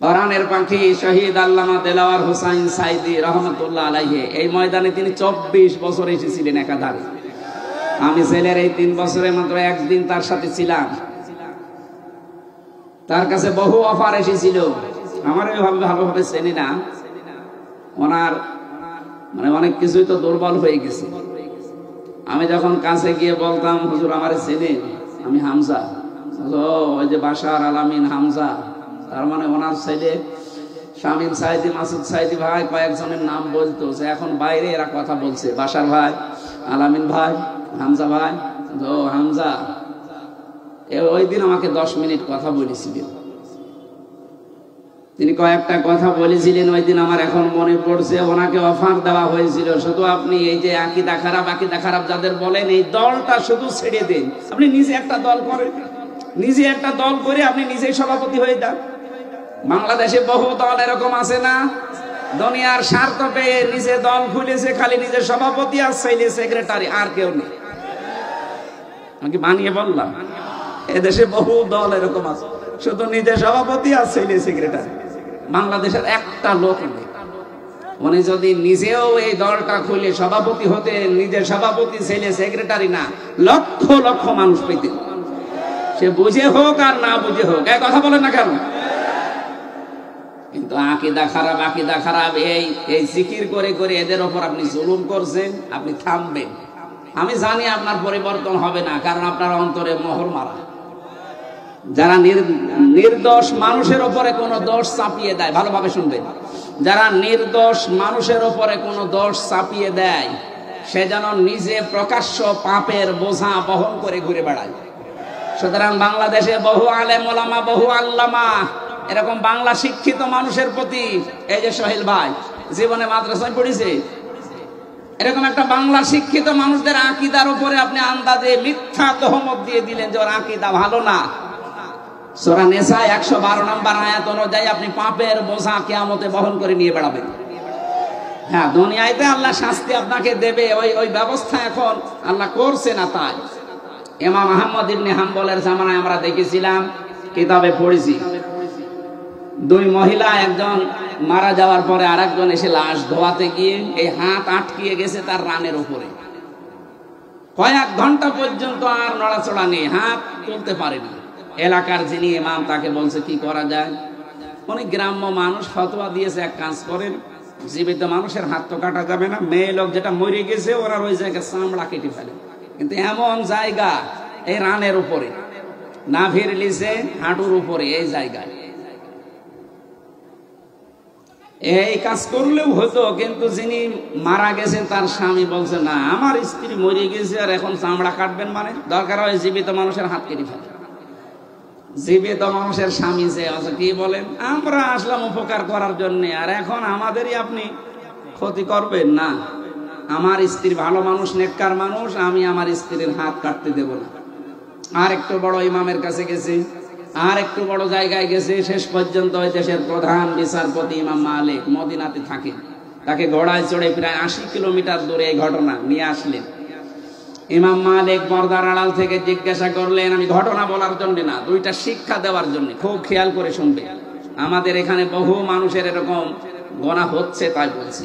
কোরআনের পাখি শহীদ আল্লামা দেলাওয়ার হোসাইন সাইদি রহমতুল্লাহ আলাইহি এই ময়দানে তিনি 24 বছর এসেছিলেন একাধারে। আমি ছেলের এই 3 বছরে মাত্র একদিন তার সাথে ছিলাম। তার কাছে বহু অফার এসেছিল, আমার এইভাবে ভালোভাবে চেনি না, ওনার মানে অনেক কিছুই তো দুর্বল হয়ে গেছে। আমি যখন কাছে গিয়ে বলতাম, হুজুর আমারে চেনেন, আমি হামজা। ওই যে বাশার আলামিন হামজা, তার মানে ওনার ছেলে শামীম সাইদি, মাসুদ সাইদি ভাই কয়েকজনের নাম বলতো, যে এখন বাইরে এরা কথা বলছে, বাশার ভাই, আলামিন ভাই, হামজা ভাই। হামজা ওই দিন আমাকে 10 মিনিট কথা বলেছিলেন। তিনি কয়েকটা কথা বলেছিলেন ওই দিন, আমার এখন মনে পড়ছে। ওনাকে অফার দেওয়া হয়েছিল, শুধু আপনি এই যে আকীদা খারাপ যাদের বলেন, এই দলটা শুধু ছেড়ে দিন, আপনি নিজে একটা দল করেন, নিজে একটা দল করে আপনি নিজেই সভাপতি হয়ে যান। বাংলাদেশে বহু দল এরকম আছে না, দুনিয়ার স্বার্থ পেয়ে নিজে দল খুলেছে, খালি নিজের সভাপতি আর ছেলে সেক্রেটারি, আর কেউ নেই। আমি বানিয়ে বললাম, এদেশে বহু দল এরকম আছে, শুধু নিজের সভাপতি আর ছেলে সেক্রেটারি। বাংলাদেশের একটা লোক নেই। উনি যদি নিজেও এই দলটা খুলে সভাপতি হতে, নিজের সভাপতি ছেলে সেক্রেটারি না, লক্ষ লক্ষ মানুষ পেতেন। সে বুঝে হোক আর না বুঝে হোক, এই কথা বলেন না কেন? কিন্তু আকীদা খারাপ এই জিকির করে করে এদের ওপর আপনি জুলুম করছেন, আপনি থামবেন। আমি জানি আপনার পরিবর্তন হবে না, কারণ আপনার অন্তরে মোহর মারা। যারা নির্দোষ মানুষের উপরে কোনো দোষ চাপিয়ে দেয়, ভালোভাবে শুনবেন, যারা নির্দোষ মানুষের উপরে কোনো দোষ চাপিয়ে দেয়, সে যেন নিজে প্রকাশ্য পাপের বোঝা বহন করে ঘুরে বেড়ায়। সুতরাং বাংলাদেশে বহু আলেম ওলামা, বহু আল্লামা, এরকম বাংলা শিক্ষিত মানুষের প্রতি, এই যে সোহেল ভাই জীবনে মাদ্রাসায় পড়েছে, এরকম একটা বাংলা শিক্ষিত মানুষদের আকীদার উপরে আপনি আন্দাজে মিথ্যা তহমত দিয়ে দিলেন যে ওর আকীদা ভালো না। সূরা নিসা 112 নম্বর আয়াত অনুযায়ী আপনি পাপের বোঝা কিয়ামতে বহন করে নিয়ে বেড়াবেন। হ্যাঁ, দুনিয়াতে আল্লাহ শাস্তি আপনাকে দেবে, ওই ব্যবস্থা এখন আল্লাহ করছে না। তাই ইমাম আহমদ ইবনে হাম্বলের জামানায় আমরা দেখেছিলাম, কিতাবে পড়েছি, 2 মহিলা, একজন মারা যাওয়ার পরে আরেকজন এসে লাশ ধোয়াতে গিয়ে এই হাত আটকিয়ে গেছে তার রানের উপরে, কয়েক ঘন্টা পর্যন্ত আর নড়াচড়া নেই, হাত তুলতে পারেনি। এলাকার যিনি ইমাম তাকে বলছে কি করা যায়। অনেক গ্রাম্য মানুষ ফতোয়া দিয়েছে, এক কাজ করেন, জীবিত মানুষের হাত তো কাটা যাবে না, মেয়ে লোক যেটা মরে গেছে ওরা ওই জায়গায় চামড়া কেটে ফেলে। কিন্তু এমন জায়গা এই রানের উপরে, নাভির নিচে হাঁটুর উপরে, এই জায়গায় এই কাজ করলেও হতো। কিন্তু যিনি মারা গেছেন তার স্বামী বলছে, না, আমার স্ত্রী মরে গেছে আর এখন চামড়া কাটবেন, মানে দরকার হয় জীবিত মানুষের হাত কেটে ফেলে। জীবিত মানুষের স্বামী যে আছে, কি বলেন, আমরা আসলাম উপকার করার জন্য, আর এখন আমাদেরই আপনি ক্ষতি করবেন? না, আমার স্ত্রী ভালো মানুষ, নেককার মানুষ, আমি আমার স্ত্রীর হাত কাটতে দেব না। আর একটু বড় ইমামের কাছে গেছে, আর একটু বড় জায়গায় গেছে, শেষ পর্যন্ত ওই দেশের প্রধান বিচারপতি ইমাম মালিক মদিনাতে থাকেন, তাকে ঘোড়ায় চড়ে প্রায় 80 কিলোমিটার দূরে এই ঘটনা নিয়ে আসলেন। ইমাম মালিক পর্দার আড়াল থেকে জিজ্ঞাসা করলেন, আমি ঘটনা বলার জন্য না, 2টা শিক্ষা দেওয়ার জন্য, খুব খেয়াল করে শুনবে। আমাদের এখানে বহু মানুষের এরকম গোনা হচ্ছে, তাই বলছি।